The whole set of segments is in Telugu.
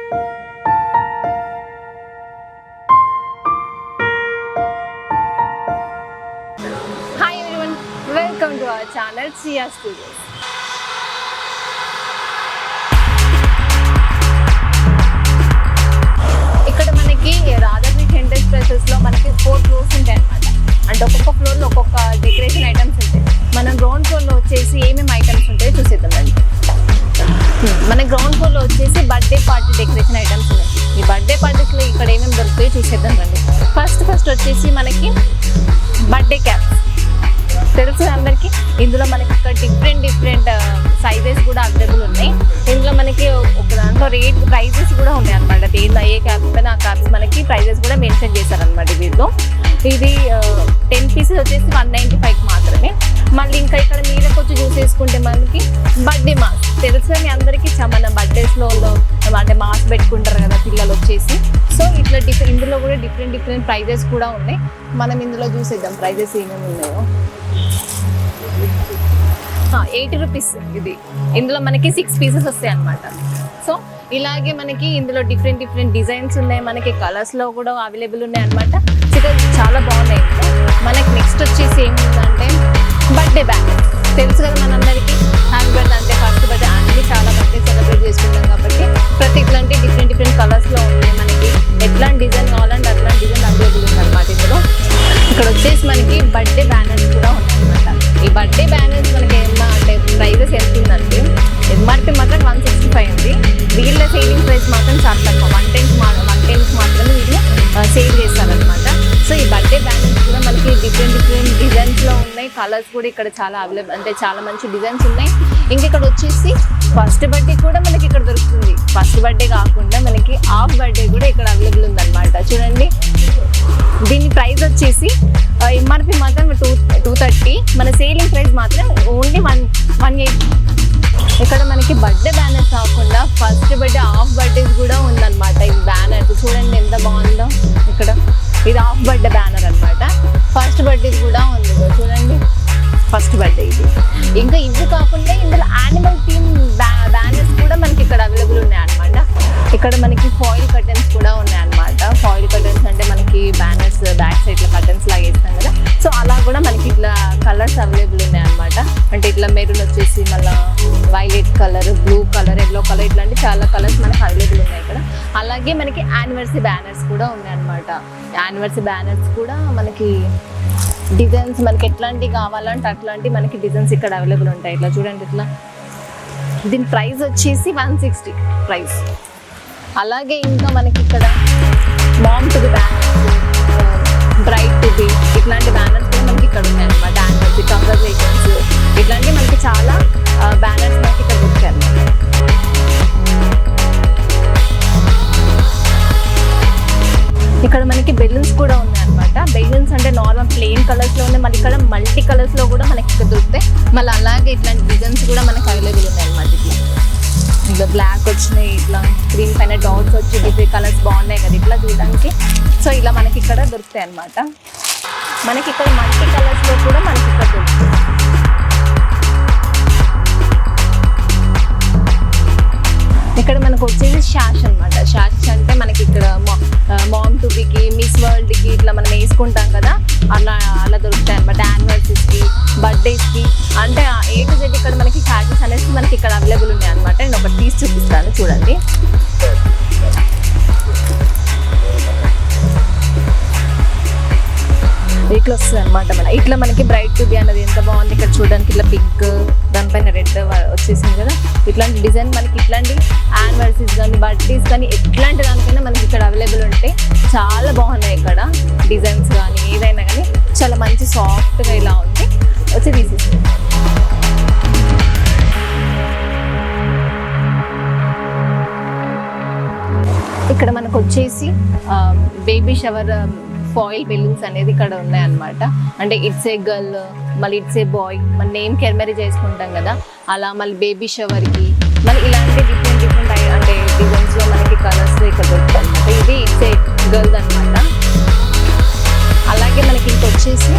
Hi everyone, welcome to our channel Sia Studios. ఇక్కడ మనకి రాధాకృష్ణ ఎంటర్ప్రైజెస్ లో మనకి 4 ఫ్లోర్స్ ఉంటాయి అన్నమాట. అంటే ఒక్కొక్క ఫ్లోర్ లో ఒక్కొక్క డెకరేషన్ ఐటమ్స్ ఉంటాయి. మనం గ్రౌండ్ ఫ్లోర్ లో వచ్చేసి ఏమేమి ఐటమ్స్ ఉంటాయో చూసేద్దామండి. మన గ్రౌండ్ ఫ్లోర్ లో వచ్చేసి బర్త్డే పార్టీ డెకరేషన్ ఐటమ్స్ ఉన్నాయి. ఈ బర్త్డే పార్టీస్ లో ఇక్కడ ఏమేమి దొరుకుతాయో చూసేద్దామండి. ఫస్ట్ వచ్చేసి మనకి బర్త్డే క్యాప్స్ తెలుసు అందరికి. ఇందులో మనకి ఇక్కడ డిఫరెంట్ సైజెస్ కూడా అవైలబుల్ ఉన్నాయి. ఇందులో మనకి ఒక దాంట్లో ప్రైజెస్ కూడా ఉన్నాయి అనమాట. ఏ క్యాప్ పైన ఆ క్యాప్స్ మనకి ప్రైజెస్ కూడా మెన్షన్ చేశారనమాట. దీంట్లో ఇది 10 పీసెస్ వచ్చేసి 195 మాత్రమే. మళ్ళీ ఇంకా ఇక్కడ మీదకి వచ్చి చూసేసుకుంటే మనకి బర్త్డే మాస్క్ తెలుసు మీ అందరికీ. మన బర్త్డేస్లో అంటే మాస్క్ పెట్టుకుంటారు కదా పిల్లలు వచ్చేసి. సో ఇట్లా ఇందులో కూడా డిఫరెంట్ ప్రైజెస్ కూడా ఉన్నాయి. మనం ఇందులో చూసేద్దాం ప్రైజెస్ ఏమేమి ఉన్నాయో. 80 రూపీస్ ఇది. ఇందులో మనకి 6 పీసెస్ వస్తాయి అన్నమాట. సో ఇలాగే మనకి ఇందులో డిఫరెంట్ డిజైన్స్ ఉన్నాయి. మనకి కలర్స్లో కూడా అవైలబుల్ ఉన్నాయి అన్నమాట. చాలా బాగున్నాయి. మనకి నెక్స్ట్ వచ్చేసి ఏముందంటే బర్త్డే బ్యానర్ తెలుసు కదా మనందరికీ. హ్యాపీ బర్త్డే అంటే ఫస్ట్ బర్త్డే అన్ని చాలా బర్త్డే సెలబ్రేట్ చేసుకుంటాం కాబట్టి ప్రతి ఇట్లాంటి డిఫరెంట్ కలర్స్లో ఉన్నాయి. మనకి ఎట్లాంటి డిజైన్ కావాలంటే అట్లాంటి డిజైన్ అవైలబుల్ ఉంది అన్నమాట. ఇందులో ఇక్కడ వచ్చేసి మనకి బర్త్డే బ్యానర్స్ కూడా ఉన్నాయి అన్నమాట. ఈ బర్త్డే బ్యానర్స్ మనకి ఏమన్నా అంటే ప్రైజెస్ ఎంత ఉందంటే ఎంఆర్పి మాత్రం 165 ఉంది. వీళ్ళ సేలింగ్ ప్రైస్ మాత్రం చాలా తక్కువ 110 మాత్రమే వీళ్ళు సేల్ చేస్తారనమాట. సో ఈ బర్త్డే బ్యానర్స్ కూడా మనకి డిఫరెంట్ డిజైన్స్లో ఉన్నాయి. కలర్స్ కూడా ఇక్కడ చాలా అవైలబుల్ అంటే చాలా మంచి డిజైన్స్ ఉన్నాయి. ఇంకా ఇక్కడ వచ్చేసి ఫస్ట్ బర్త్డే కూడా మనకి ఇక్కడ దొరుకుతుంది. ఫస్ట్ బర్త్డే కాకుండా మనకి హాఫ్ బర్త్డే కూడా ఇక్కడ అవైలబుల్ ఉందన్నమాట. చూడండి దీని ప్రైస్ వచ్చేసి ఎంఆర్పి మాత్రం 230. మన సేలింగ్ ప్రైస్ మాత్రం ఓన్లీ 180. ఇక్కడ మనకి బర్త్డే బ్యానర్స్ కాకుండా ఫస్ట్ బర్త్డే హాఫ్ బర్త్డేస్ కూడా ఉందన్నమాట. ఈ బ్యానర్స్ చూడండి ఎంత బాగుందో. ఇక్కడ ఇది హాఫ్ బర్త్డే బ్యానర్ అనమాట. ఫస్ట్ బర్త్డేస్ కూడా ఉంది చూడండి. ఫస్ట్ బర్త్డే ఇది. ఇంకా ఇవి కాకుండా ఇందులో యానిమల్ థీమ్ బ్యానర్స్ కూడా మనకి ఇక్కడ అవైలబుల్ ఉన్నాయి అనమాట. ఇక్కడ మనకి ఫాయిల్ కర్టన్స్ కూడా ఉన్నాయి అనమాట. ఫాయిల్ కర్టన్స్ అంటే మనకి బ్యానర్స్ బ్యాక్ సైడ్ లో కర్టన్స్ లాగా వేస్తాం కదా. సో అలా కూడా మనకి ఇట్లా కలర్స్ అవైలబుల్ ఉన్నాయి అనమాట. అంటే ఇట్లా మెరూన్ వచ్చేసి మళ్ళీ violet colour, blue colour, yellow colour ఇట్లాంటి చాలా కలర్స్ మనకి అవైలబుల్ ఉన్నాయి ఇక్కడ. అలాగే మనకి యానివర్సరీ బ్యానర్స్ కూడా ఉన్నాయి అనమాట. యానివర్సరీ బ్యానర్స్ కూడా మనకి డిజైన్స్ మనకి ఎట్లాంటివి కావాలంటే అట్లాంటి మనకి డిజైన్స్ ఇక్కడ అవైలబుల్ ఉంటాయి. ఇట్లా చూడండి ఇట్లా. దీని ప్రైస్ వచ్చేసి 160 ప్రైస్. అలాగే ఇంకా మనకి ఇక్కడ mom to be banners, bride to be ఇట్లాంటి బ్యానర్స్ కూడా మనకి ఇక్కడ ఉన్నాయి అనమాట. యానివర్సరీ, కంగ్రాచులేషన్స్ ఇట్లాంటివి మనకి చాలా బ్యానర్స్ మనకి ఇక్కడ దొరుకుతాయి అన్నమాట. ఇక్కడ మనకి బెలూన్స్ కూడా ఉన్నాయి అనమాట. బెలూన్స్ అంటే నార్మల్ ప్లెయిన్ కలర్స్లో ఉన్నాయి. మళ్ళీ ఇక్కడ మల్టీ కలర్స్లో కూడా మనకి ఇక్కడ దొరుకుతాయి. మళ్ళీ అలాగే ఇట్లాంటి డిజైన్స్ కూడా మనకి అవైలబుల్ ఉన్నాయి అనమాట. ఇట్లా బ్లాక్ వచ్చినాయి, ఇట్లా స్క్రీన్ పైన డాట్స్ వచ్చి డిఫరెంట్ కలర్స్ బాగున్నాయి కదా ఇట్లా చూడడానికి. సో ఇలా మనకి ఇక్కడ దొరుకుతాయి అనమాట. మనకి ఇక్కడ మల్టీ కలర్స్లో కూడా మనకి ఇక్కడ దొరుకుతాయి. ఇక్కడ మనకు వచ్చేసి షాష్ అనమాట. షాష్ అంటే మనకి ఇక్కడ మామ్ టు బికి, మిస్ వరల్డ్కి ఇట్లా మనం వేసుకుంటాం కదా అలా దొరుకుతాయి అనమాట. యానివర్సరీస్కి, బర్త్డేస్కి అంటే A to Z ఇక్కడ మనకి షాషెస్ అనేసి మనకి ఇక్కడ అవైలబుల్ ఉన్నాయి అనమాట. నేను ఒకటి తీసి చూపిస్తాను చూడండి. ఇట్లా వస్తుంది అనమాట. ఇట్లా మనకి బ్రైట్ టు బి అన్నది ఎంత బాగుంది ఇక్కడ చూడడానికి. ఇట్లా పింక్ దానిపైన రెడ్ వచ్చేసింది కదా. ఇట్లాంటి డిజైన్ మనకి ఇట్లాంటి యానివర్సరీస్ కానీ బర్త్డేస్ కానీ ఎట్లాంటి దానికైనా మనకి ఇక్కడ అవైలబుల్ ఉంటాయి. చాలా బాగున్నాయి ఇక్కడ డిజైన్స్ కానీ ఏదైనా కానీ చాలా మంచి సాఫ్ట్గా ఇలా ఉంది. వచ్చి తీసేసి ఇక్కడ మనకు వచ్చేసి బేబీ షవర్ ఫాయిల్ బెలూన్స్ అనేది ఇక్కడ ఉన్నాయన్నమాట. అంటే ఇట్స్ ఏ గర్ల్, మళ్ళీ ఇట్స్ ఏ బాయ్, మన నేమ్ కెర్మరీ చేసుకుంటాం కదా అలా. మళ్ళీ బేబీ షవర్కి మళ్ళీ ఇలాంటి డిఫరెంట్ అంటే డిజైన్స్లో మనకి కలర్స్ ఇక్కడ దొరుకుతాయి అనమాట. ఇది ఇట్స్ ఏ గర్ల్ అనమాట. అలాగే మనకి ఇంకొచ్చేసి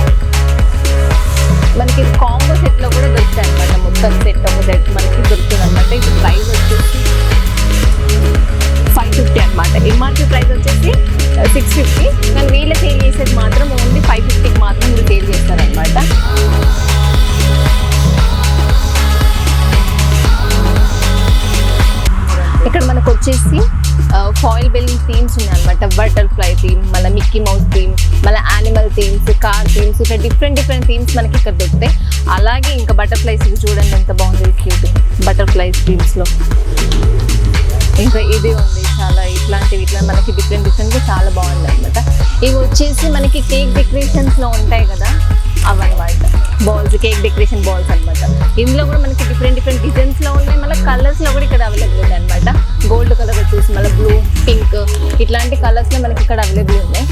మనకి కాంబో సెట్లో కూడా దొరుకుతాయి అనమాట. మొత్తం సెట్ ఒక సెట్ మనకి దొరుకుతుంది అనమాట. ఇది ప్రైస్ వచ్చేసి 5 to 650, కానీ వీళ్ళ సేల్ చేసేది మాత్రం ఓన్లీ 550కి మాత్రం వీళ్ళు సేల్ చేస్తారనమాట. ఇక్కడ మనకు వచ్చేసి ఫాయిల్ బెలూన్ థీమ్స్ ఉన్నాయన్నమాట. బటర్ఫ్లై థీమ్, మళ్ళీ మిక్కీ మౌస్ థీమ్, మళ్ళీ యానిమల్ థీమ్స్, కార్ థీమ్స్, ఇక్కడ డిఫరెంట్ థీమ్స్ మనకి ఇక్కడ దొరుకుతాయి. అలాగే ఇంకా బటర్ఫ్లైస్ చూడండి ఎంత బాగుంది, క్యూట్ బటర్ఫ్లైస్ థీమ్స్లో. ఇంకా ఇది ఉంది చాలా ఇట్లా మనకి డిఫరెంట్గా చాలా బాగుంది అనమాట. ఇవి వచ్చేసి మనకి కేక్ డెకరేషన్స్లో ఉంటాయి కదా అవన్నమాట, బాల్స్, కేక్ డెకరేషన్ బాల్స్ అనమాట. ఇందులో కూడా మనకి డిఫరెంట్ డిజైన్స్లో ఉన్నాయి, మళ్ళీ కలర్స్లో కూడా ఇక్కడ అవైలబుల్ ఉంది అనమాట. గోల్డ్ కలర్ వచ్చేసి మళ్ళీ బ్లూ, పింక్ ఇట్లాంటి కలర్స్లో మనకి ఇక్కడ అవైలబుల్ ఉన్నాయి.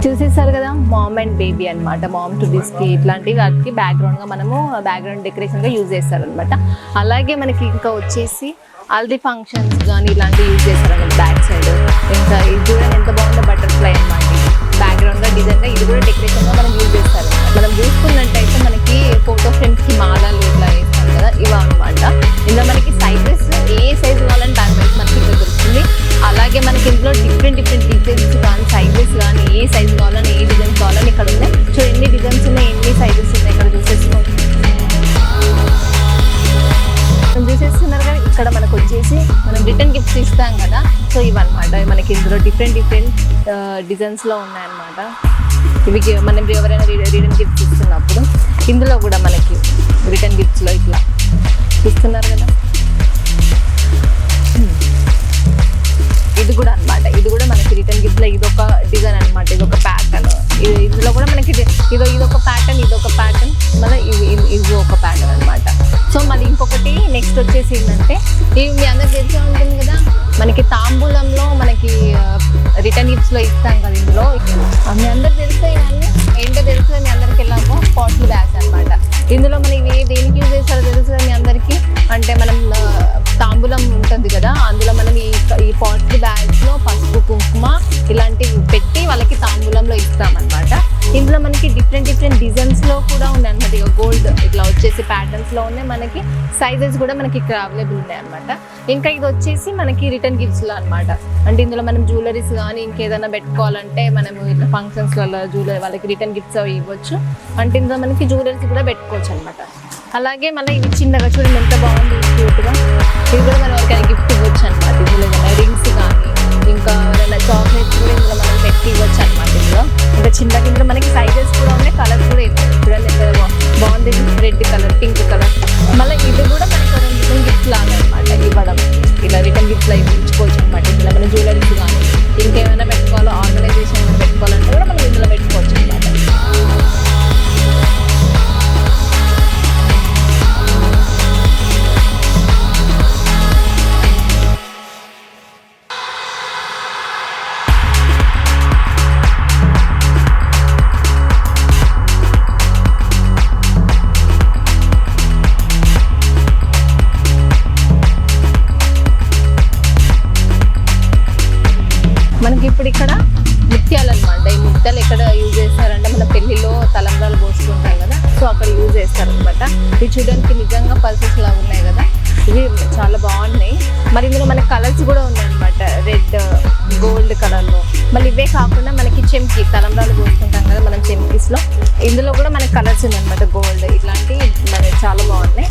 చూసేసారు కదా, మామ్ అండ్ బేబీ అనమాట. మామ్ టు దిస్కి ఇట్లాంటి వాటికి బ్యాక్గ్రౌండ్గా మనము బ్యాక్గ్రౌండ్ డెకరేషన్గా యూజ్ చేస్తారనమాట. అలాగే మనకి ఇంకా వచ్చేసి హల్దీ ఫంక్షన్స్ కానీ ఇలాంటివి యూజ్ చేస్తారనమాట బ్యాక్ సైడ్. ఇంకా ఇది చూడండి ఎంత బాగుందో, బటర్ఫ్లై అనమాట. బ్యాక్గ్రౌండ్గా డిజైన్గా ఇది కూడా డెకరేషన్గా మనం యూజ్ చేస్తారు. మనం చూసుకున్నట్టయితే మనకి ఫోటో ఫ్రేమ్స్కి మాలలు ఇట్లా వేస్తాం కదా, ఇవా అనమాట. ఇందులో మనకి సైజెస్ ఏ సైజు కావాలంటే దాని సైజ్ మనకి ఇక్కడ దొరుకుతుంది. అలాగే మనకి ఇందులో డిఫరెంట్ డిజైన్స్ కానీ సైజెస్ కానీ ఏ సైజు కావాలని ఏ డిజైన్స్ కావాలని ఇక్కడ ఉన్నాయి. సో ఎన్ని డిజైన్స్ ఉన్నాయి, ఎన్ని సైజెస్ ఉన్నాయి ఇక్కడ చూసేసుకోండి. చూసేస్తున్నారు కదా, ఇక్కడ మనకు వచ్చేసి మనం రిటర్న్ గిఫ్ట్స్ ఇస్తాం కదా, సో ఇవన్నమాట. మనకి ఇందులో డిఫరెంట్ డిజైన్స్లో ఉన్నాయన్నమాట. ఇవి మనం ఎవరైనా రిటర్న్ గిఫ్ట్స్ ఇస్తున్నప్పుడు ఇందులో కూడా మనకి రిటర్న్ గిఫ్ట్స్లో ఇట్లా ఇస్తున్నారు కదా, ఇది కూడా అనమాట. ఇది కూడా మనకి రిటర్న్ గిఫ్ట్లో ఇదొక డిజైన్ అనమాట, ఇదొక ప్యాటర్న్. ఇందులో కూడా మనకి ఇదొక ప్యాటర్న్ మళ్ళీ ఇది ఒక ప్యాటర్న్ అనమాట. సో మళ్ళీ ఇంకొకటి నెక్స్ట్ వచ్చేసి ఏంటంటే, ఇవి మీ అందరికి తెలిసే ఉంటుంది కదా, మనకి తాంబూలంలో మనకి రిటర్న్ గిఫ్ట్స్లో ఇస్తాం కదా. ఇందులో మీ అందరికి తెలిస్తే ఇవన్నీ ఏంటో తెలుస్తుంది, మీ అందరికి వెళ్ళాము పాట్లీ బ్యాగ్స్ అనమాట. ఇందులో మనం ఇవి దేనికి యూజ్ చేస్తారో తెలుసు కదా మీ అందరికీ. అంటే మనం తాంబూలం ఉంటుంది కదా, అందులో మనం ఈ పాట్లీ బ్యాగ్స్లో పసుపు, కుంకుమ ఇలాంటివి పెట్టి వాళ్ళకి తాంబూలంలో ఇస్తామన్నమాట. ఇందులో మనకి డిఫరెంట్ డిజైన్స్లో కూడా ఉన్నాయి అనమాట. ఇక గోల్డ్ ఇట్లా వచ్చేసి ప్యాటర్న్స్లో ఉన్నాయి. మనకి సైజెస్ కూడా మనకి ఇక్కడ అవైలబుల్ ఉన్నాయి అనమాట. ఇంకా ఇది వచ్చేసి మనకి రిటర్న్ గిఫ్ట్స్లో అనమాట. అంటే ఇందులో మనం జ్యువెలరీస్ కానీ ఇంకేదైనా పెట్టుకోవాలంటే మనము ఇట్లా ఫంక్షన్స్లలో జ్యువెలరీ వాళ్ళకి రిటర్న్ గిఫ్ట్స్ అవి ఇవ్వచ్చు. అంటే ఇందులో మనకి జ్యువెలరీస్ కూడా పెట్టుకోవచ్చు అనమాట. అలాగే మళ్ళీ ఇవి చిన్నగా చూడండి ఎంత బాగుంది, క్యూట్గా. ఇది కూడా మనం ఎవరికైనా గిఫ్ట్ ఇవ్వచ్చు అనమాట. ఇందులో ఏదైనా రింగ్స్ కానీ ఇంకా ఏదైనా చాక్లెట్స్ కూడా ఇందులో మనం పెట్టి ఇవ్వచ్చు అనమాట. ఇందులో ఇంకా చిన్నగా ఇందులో మనకి సైజెస్ కూడా ఉన్నాయి, కలర్స్ కూడా ఇవ్వాలి. చూడండి ఎంత బాగుంది, రెడ్ కలర్, పింక్ కలర్. మళ్ళీ ఇది కూడా మనకి రిటర్న్ గిఫ్ట్ లాగా అనమాట ఇవ్వడం. ఇలా రిటర్న్ గిఫ్ట్లో ఇవ్వచ్చు అనమాట. ఇందులో మనం జ్యువెలరీస్ కానీ ఇంకేమైనా పెట్టుకోవాలో, ఆర్గనైజేషన్ పెట్టుకోవాలంటే కూడా మనం ఇందులో పెట్టుకోవచ్చు అనమాట. మనకి ఇప్పుడు ఇక్కడ ముత్యాలు అనమాట. ఈ ముత్యాలు ఎక్కడ యూజ్ చేస్తారంటే మన పెళ్లిలో తలంబ్రాలు పోసుకుంటాం కదా, సో అక్కడ యూజ్ చేస్తారనమాట. ఇవి చూడడానికి నిజంగా పల్సెస్ లాగా ఉన్నాయి కదా, ఇవి చాలా బాగున్నాయి. మరి ఇందులో మనకి కలర్స్ కూడా ఉన్నాయన్నమాట, రెడ్, గోల్డ్ కలర్లో. మళ్ళీ ఇవే కాకుండా మనకి చెంకి, తలంబ్రాలు పోసుకుంటాం కదా మనం చెంకీస్లో, ఇందులో కూడా మనకి కలర్స్ ఉన్నాయన్నమాట, గోల్డ్ ఇట్లాంటివి మనకి చాలా బాగున్నాయి.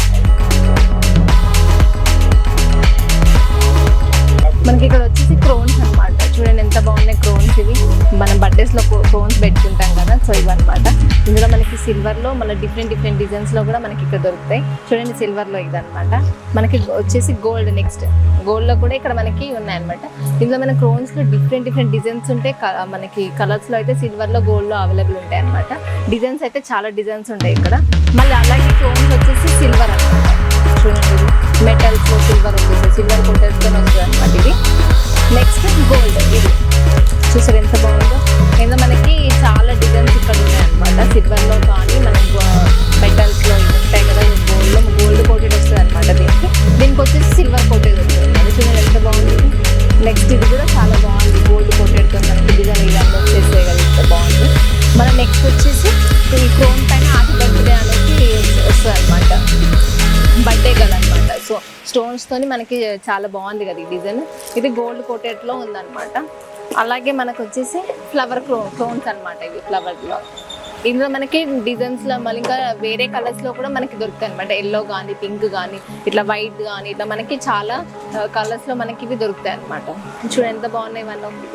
మనకి ఇక్కడ వచ్చేసి క్రోన్స్ అనమాట. చూడండి ఎంత బాగున్నాయి క్రోన్స్. ఇవి మనం బర్త్డేస్లో క్రోన్స్ పెట్టుకుంటాం కదా, సో ఇవన్నమాట. ఇందులో మనకి సిల్వర్లో మళ్ళీ డిఫరెంట్ డిజైన్స్లో కూడా మనకి ఇక్కడ దొరుకుతాయి. చూడండి సిల్వర్లో ఇదనమాట. మనకి వచ్చేసి గోల్డ్, నెక్స్ట్ గోల్డ్లో కూడా ఇక్కడ మనకి ఉన్నాయన్నమాట. ఇందులో మన క్రోన్స్లో డిఫరెంట్ డిజైన్స్ ఉంటాయి. మనకి కలర్స్లో అయితే సిల్వర్లో, గోల్డ్లో అవైలబుల్ ఉంటాయి అనమాట. డిజైన్స్ అయితే చాలా డిజైన్స్ ఉంటాయి ఇక్కడ. మళ్ళీ అలాగే క్రోన్స్ వచ్చేసి సిల్వర్ అనమాట. చూడండి మెటల్స్లో సిల్వర్ ఉంటుంది, సిల్వర్ కొట్టేసుకొని వస్తుంది అనమాట ఇది. నెక్స్ట్ గోల్డ్, ఇది చూసారు ఎంత బాగుందో. ఏదో మనకి చాలా డిజైన్స్ ఇక్కడ ఉన్నాయన్నమాట. సిల్వర్లో కానీ మనం మెటల్స్లో ఇవి ఉంటాయి కదా, గోల్డ్ కోటెడ్ వస్తుంది అనమాట. దీనికి వచ్చేసి సిల్వర్ కోటెడ్ వస్తుంది. స్టోన్స్ తోని మనకి చాలా బాగుంది కదా ఈ డిజైన్. ఇది గోల్డ్ కోటెడ్ లో ఉందన్నమాట. అలాగే మనకు వచ్చేసి ఫ్లవర్ క్లోన్స్ అన్నమాట. ఇవి ఫ్లవర్ లో ఇందులో మనకి డిజైన్స్ లో మళ్ళీ ఇంకా వేరే కలర్స్ లో కూడా మనకి దొరుకుతాయి అనమాట. ఎల్లో కానీ, పింక్ కానీ, ఇట్లా వైట్ కానీ, ఇట్లా మనకి చాలా కలర్స్ లో మనకి ఇవి దొరుకుతాయి అనమాట. చూడండి ఎంత బాగున్నాయి ఇవన్నీ.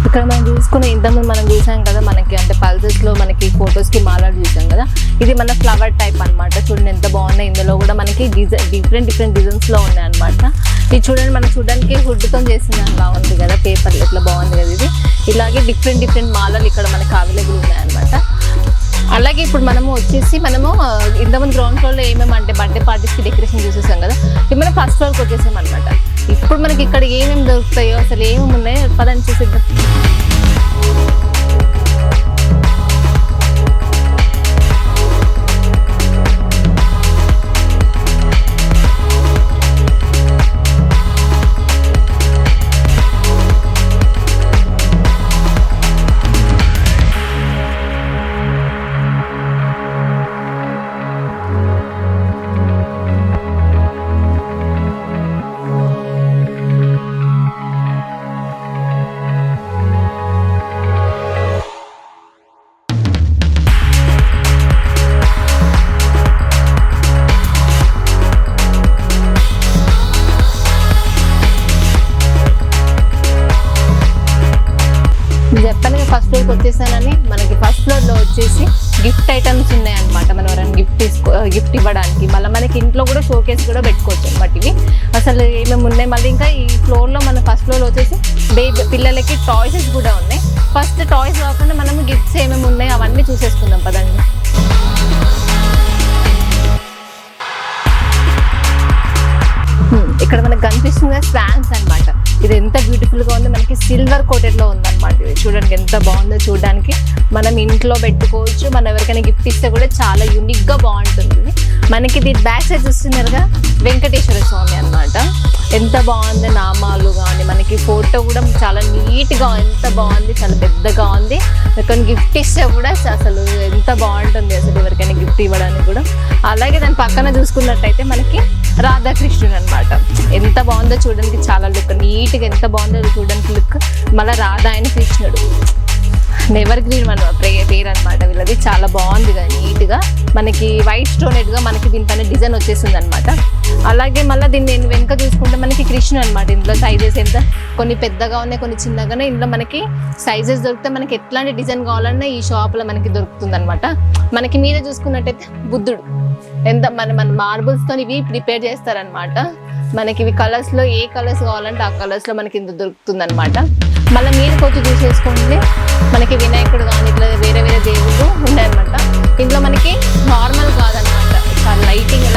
ఇక్కడ మనం చూసుకున్న ఇంతకుముందు మనం చూసాం కదా, మనకి అంటే పల్సెస్లో మనకి ఫొటోస్కి మాలాడు చూసాం కదా, ఇది మన ఫ్లవర్ టైప్ అనమాట. చూడండి ఎంత బాగున్నాయి. ఇందులో కూడా మనకి డిఫరెంట్ డిజైన్స్లో ఉన్నాయి అనమాట. ఇది చూడండి, మనం చూడడానికి హుడ్తో చేసిన అలా ఉంది కదా, పేపర్లు ఇట్లా బాగుంది కదా ఇది. ఇలాగే డిఫరెంట్ మాలలు ఇక్కడ మనకి అవైలబుల్ ఉన్నాయన్నమాట. అలాగే ఇప్పుడు మనము వచ్చేసి ఇంతకుముందు గ్రౌండ్ ఫ్లోర్లో ఏమేమి అంటే బర్త్డే పార్టీస్కి డెకరేషన్ చూసేసాం కదా, ఇప్పుడు మనం ఫస్ట్ ఫ్లోర్కి వచ్చేసాం అనమాట. ఇప్పుడు మనకి ఇక్కడ ఏమేమి దొరుకుతాయో, అసలు ఏమేమి ఉన్నాయో పదని చూసిద్దాం. ఫస్ట్ ఫ్లోర్కి వచ్చేసానని మనకి ఫస్ట్ ఫ్లోర్లో వచ్చేసి గిఫ్ట్ ఐటమ్స్ ఉన్నాయన్నమాట. మనం ఎవరైనా గిఫ్ట్ ఇవ్వడానికి, మళ్ళీ మనకి ఇంట్లో కూడా షోకేస్ కూడా పెట్టుకోవచ్చు అనమాట. ఇవి అసలు ఏమేమి ఉన్నాయి. మళ్ళీ ఇంకా ఈ ఫ్లోర్లో మన ఫస్ట్ ఫ్లోర్లో వచ్చేసి పిల్లలకి టాయ్స్ కూడా ఉన్నాయి. ఫస్ట్ టాయ్స్ కాకుండా మనము గిఫ్ట్స్ ఏమేమి ఉన్నాయి అవన్నీ చూసేసుకుందాం పదండి. ఇక్కడ మనకు కనిపిస్తుంది స్వాన్స్ అనమాట. ఇది ఎంత బ్యూటిఫుల్ గా ఉంది, మనకి సిల్వర్ కోటెడ్ లో ఉందన్నమాట. ఇది చూడండి ఎంత బాగుందో చూడడానికి. మనం ఇంట్లో పెట్టుకోవచ్చు, మనం ఎవరికైనా గిఫ్ట్ ఇస్తే కూడా చాలా యూనిక్ గా బాగుంటుంది. మనకి ఇది బ్యాక్ సైడ్ చూస్తున్నారుగా, వెంకటేశ్వర స్వామి అనమాట. ఎంత బాగుంది, నామాలు కానీ మనకి ఫోటో కూడా చాలా నీట్ గా, ఎంత బాగుంది, చాలా పెద్దగా ఉంది. కొన్ని గిఫ్ట్ ఇస్తే కూడా అసలు ఎంత బాగుంటుంది అసలు ఎవరికైనా గిఫ్ట్ ఇవ్వడానికి కూడా. అలాగే దాని పక్కన చూసుకున్నట్టయితే మనకి రాధాకృష్ణుడు అనమాట. ఎంత బాగుందో చూడడానికి, చాలా లుక్ నీట్గా ఎంత బాగుందో చూడడానికి లుక్. మళ్ళీ రాధా ఆయన కృష్ణుడు ఎవర్ గ్రీన్ మన పేరు అనమాట వీళ్ళది. చాలా బాగుంది కదా నీట్గా, మనకి వైట్ స్టోనెడ్ గా మనకి దీనిపైన డిజైన్ వచ్చేసింది అనమాట. అలాగే మళ్ళీ దీన్ని నేను వెనక చూసుకుంటే మనకి కృష్ణుడు అనమాట. ఇందులో సైజెస్ ఎంత కొన్ని పెద్దగా ఉన్నాయి, కొన్ని చిన్నగానే. ఇందులో మనకి సైజెస్ దొరికితే మనకి ఎట్లాంటి డిజైన్ కావాలన్నా ఈ షాప్లో మనకి దొరుకుతుంది అనమాట. మనకి మీద చూసుకున్నట్టయితే బుద్ధుడు ఎంత మన మార్బుల్స్తో ఇవి ప్రిపేర్ చేస్తారనమాట. మనకి ఇవి కలర్స్లో ఏ కలర్స్ కావాలంటే ఆ కలర్స్లో మనకి ఇంత దొరుకుతుంది అనమాట. మళ్ళీ మీదకి వచ్చి చూసేసుకుంటే మనకి వినాయకుడు కానీ ఇట్లా వేరే దేవుళ్ళు ఉన్నాయన్నమాట. ఇందులో మనకి నార్మల్ కాదనమాట, చాలా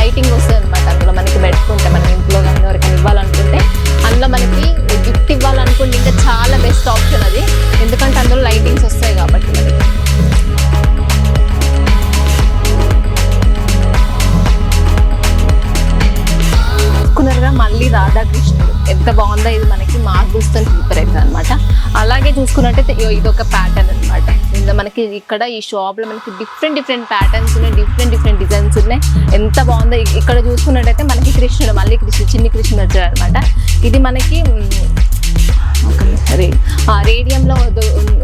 లైటింగ్ వస్తుంది అనమాట. అందులో మనకి పెట్టుకుంటే మనం ఇంట్లో కానీ ఎవరికైనా ఇవ్వాలనుకుంటే, అందులో మనకి గిఫ్ట్ ఇవ్వాలనుకుంటే ఇంకా చాలా బెస్ట్ ఆప్షన్ అది. ఎందుకంటే అందులో లైటింగ్స్ వస్తాయి కాబట్టి మనకి. మళ్ళీ రాధాకృష్ణుడు ఎంత బాగుందో, ఇది మనకి మార్బుల్స్తో ప్రిపేర్ అవుతుంది అనమాట. అలాగే చూసుకున్నట్టయితే ఇదొక ప్యాటర్న్ అనమాట. ఇందులో మనకి ఇక్కడ ఈ షాప్లో మనకి డిఫరెంట్ ప్యాటర్న్స్ ఉన్నాయి, డిఫరెంట్ డిజైన్స్ ఉన్నాయి. ఎంత బాగుందో. ఇక్కడ చూసుకున్నట్టయితే మనకి కృష్ణుడు, మళ్ళీ చిన్ని కృష్ణుడు వచ్చాడు అనమాట. ఇది మనకి రేడియంలో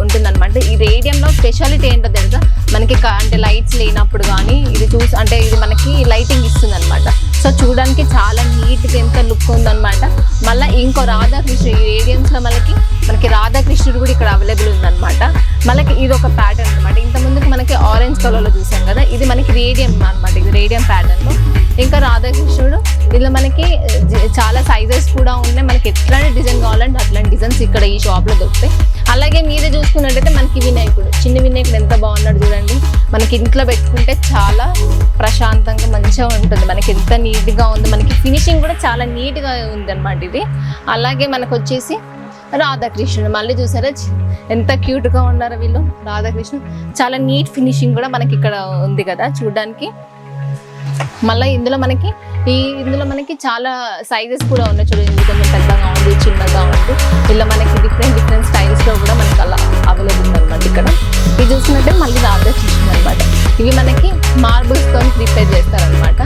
ఉంటుందన్నమాట. ఈ రేడియంలో స్పెషాలిటీ ఏంటో తెలుసా, మనకి అంటే లైట్స్ లేనప్పుడు కానీ ఇది అంటే ఇది మనకి లైటింగ్ ఇస్తుంది అనమాట. సో చూడడానికి చాలా నీట్గా ఎంత లుక్ ఉందన్నమాట. మళ్ళీ ఇంకో రాధాకృష్ణుడు ఈ రేడియమ్స్లో మనకి రాధాకృష్ణుడు కూడా ఇక్కడ అవైలబుల్ ఉందన్నమాట. మనకి ఇది ఒక ప్యాటర్న్ అనమాట. ఇంతకుముందుకు మనకి ఆరెంజ్ కలర్లో చూసాం కదా, ఇది మనకి రేడియం అనమాట. ఇది రేడియం ప్యాటర్న్లో ఇంకా రాధాకృష్ణుడు. ఇందులో మనకి చాలా సైజెస్ కూడా ఉన్నాయి. మనకి ఎట్లాంటి డిజైన్ కావాలంటే అట్లాంటి డిజైన్స్ ఇక్కడ ఈ షాప్లో దొరుకుతాయి. అలాగే మీదే చూసుకున్నట్టయితే మనకి వినాయకుడు, చిన్న వినాయకుడు ఎంత బాగున్నాడు చూడండి. మనకి ఇంట్లో పెట్టుకుంటే చాలా ప్రశాంతంగా మంచిగా ఉంటుంది. మనకి ఎంత నీట్గా ఉంది, మనకి ఫినిషింగ్ కూడా చాలా నీట్గా ఉంది అనమాట ఇది. అలాగే మనకు వచ్చేసి రాధాకృష్ణుడు మళ్ళీ చూసారా ఎంత క్యూట్గా ఉన్నారో వీళ్ళు. రాధాకృష్ణుడు చాలా నీట్ ఫినిషింగ్ కూడా మనకి ఇక్కడ ఉంది కదా చూడడానికి. మళ్ళీ ఇందులో మనకి చాలా సైజెస్ కూడా ఉన్నాయి చూడండి. ఇది కొంచెం పెద్దగా ఉంది, చిన్నగా ఉంది, ఇలా మనకి డిఫరెంట్ స్టైల్స్లో కూడా మనకి అలా అవైలబుల్ ఉందన్నమాట. ఇక్కడ ఇది చూసినట్టే మళ్ళీ రాధాకృష్ణ అనమాట. ఇవి మనకి మార్బుల్స్తో ప్రిపేర్ చేస్తారనమాట.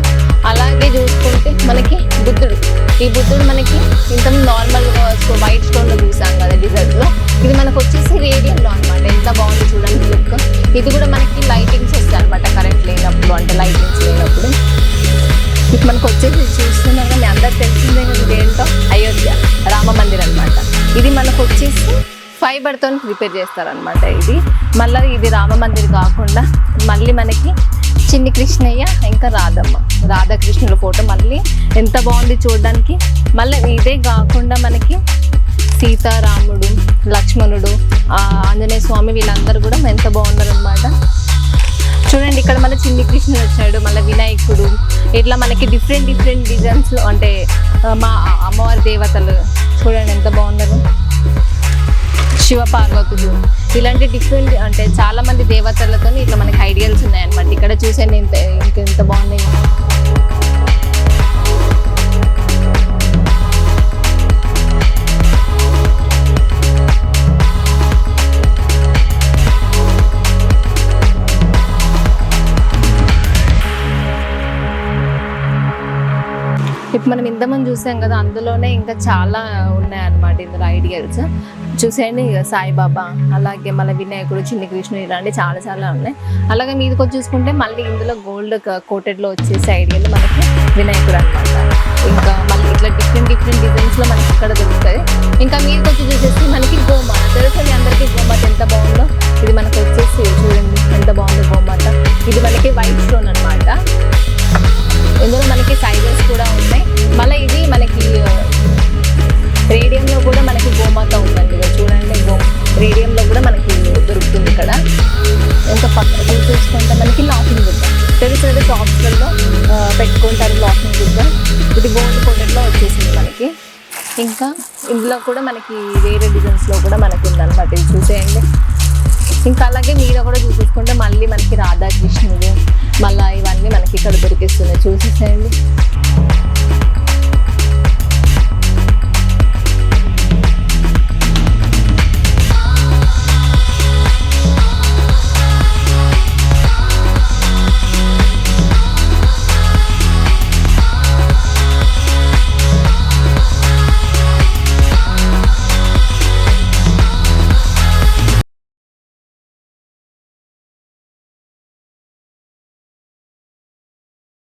అలాగే చూసుకుంటే మనకి బుద్ధుడు, ఈ బుద్ధుడు మనకి ఇంత నార్మల్గా వైట్ స్టోన్లో చూసాం కదా డిజైన్లో, ఇది మనకు వచ్చేసి రేడియంలో అనమాట. ఎంత బాగుంది చూడండి లుక్. ఇది కూడా మనకి లైటింగ్స్ వస్తాయి అనమాట, కరెంట్ లేనప్పుడు, అంటే లైటింగ్స్ లేనప్పుడు. ఇప్పుడు మనకు వచ్చేసి చూస్తున్నాం కానీ అందరికి తెలిసిందే కదా ఇదేంటో, అయోధ్య రామ మందిర్ అనమాట. ఇది మనకు వచ్చేసి ఫైబర్తో ప్రిపేర్ చేస్తారనమాట. ఇది మళ్ళీ ఇది రామ మందిర్ కాకుండా మళ్ళీ మనకి చిన్ని కృష్ణయ్య ఇంకా రాధాకృష్ణుల ఫోటో మళ్ళీ ఎంత బాగుంది చూడడానికి. మళ్ళీ ఇదే కాకుండా మనకి సీతారాముడు, లక్ష్మణుడు, ఆంజనేయ స్వామి వీళ్ళందరూ కూడా ఎంత బాగున్నారు అనమాట. చూడండి ఇక్కడ మన చిన్ని కృష్ణుడు వచ్చాడు, మళ్ళీ వినాయకుడు, ఇట్లా మనకి డిఫరెంట్ డిజైన్స్లో, అంటే మా అమ్మవారి దేవతలు చూడండి ఎంత బాగున్నారు. శివపార్వతులు, ఇలాంటి డిఫరెంట్ అంటే చాలా మంది దేవతలతో ఇట్లా మనకి ఐడియల్స్ ఉన్నాయన్నమాట. ఇక్కడ చూసాను ఇంకెంత బాగున్నాయి. ఇప్పుడు మనం ఇంతమంది చూసాం కదా, అందులోనే ఇంకా చాలా ఉన్నాయన్నమాట ఇందులో ఐడియల్స్. చూసేయండి సాయిబాబా, అలాగే మళ్ళీ వినాయకుడు, చిన్ని కృష్ణుడు, ఇలాంటి చాలా ఉన్నాయి. అలాగే మీదకి వచ్చి చూసుకుంటే మళ్ళీ ఇందులో గోల్డ్ కోటెడ్లో వచ్చేసి ఐడియల్ మనకి వినాయకుడు అనమాట. ఇంకా మళ్ళీ ఇట్లా డిఫరెంట్ డిజైన్స్లో మనకి ఇక్కడ దొరుకుతాయి. ఇంకా మీదకి వచ్చి చూసేసి మనకి గోమాత, తెలుసండి అందరికీ గోమాత ఎంత బాగుందో. ఇది మనకు వచ్చేసి చూడండి ఎంత బాగుంది గోమాత. ఇది మనకి వైట్ స్టోన్ అనమాట. ఇందులో మనకి సైజెస్ కూడా ఉన్నాయి. మళ్ళీ ఇది మనకి రేడియంలో కూడా మనకి గోమాత ఉందండి. చూడండి రేడియంలో కూడా మనకి దొరుకుతుంది ఇక్కడ. ఇంకా పక్కన చూసుకుంటే మనకి లాఫింగ్ బుద్ధ, తెలుసు షాప్స్లలో పెట్టుకుంటారు లాఫింగ్ బుద్ధ. ఇది గోల్డ్ కోటెడ్లో వచ్చేసింది మనకి. ఇంకా ఇందులో కూడా మనకి వేరే డిజైన్స్లో కూడా మనకి ఉందన్నమాట. ఇది చూసేయండి. ఇంకా అలాగే మీద కూడా చూసేసుకుంటే మళ్ళీ మనకి రాధాకృష్ణుడు, మళ్ళీ ఇవన్నీ మనకి ఇక్కడ దొరికిస్తున్నాయి. చూసేసేయండి.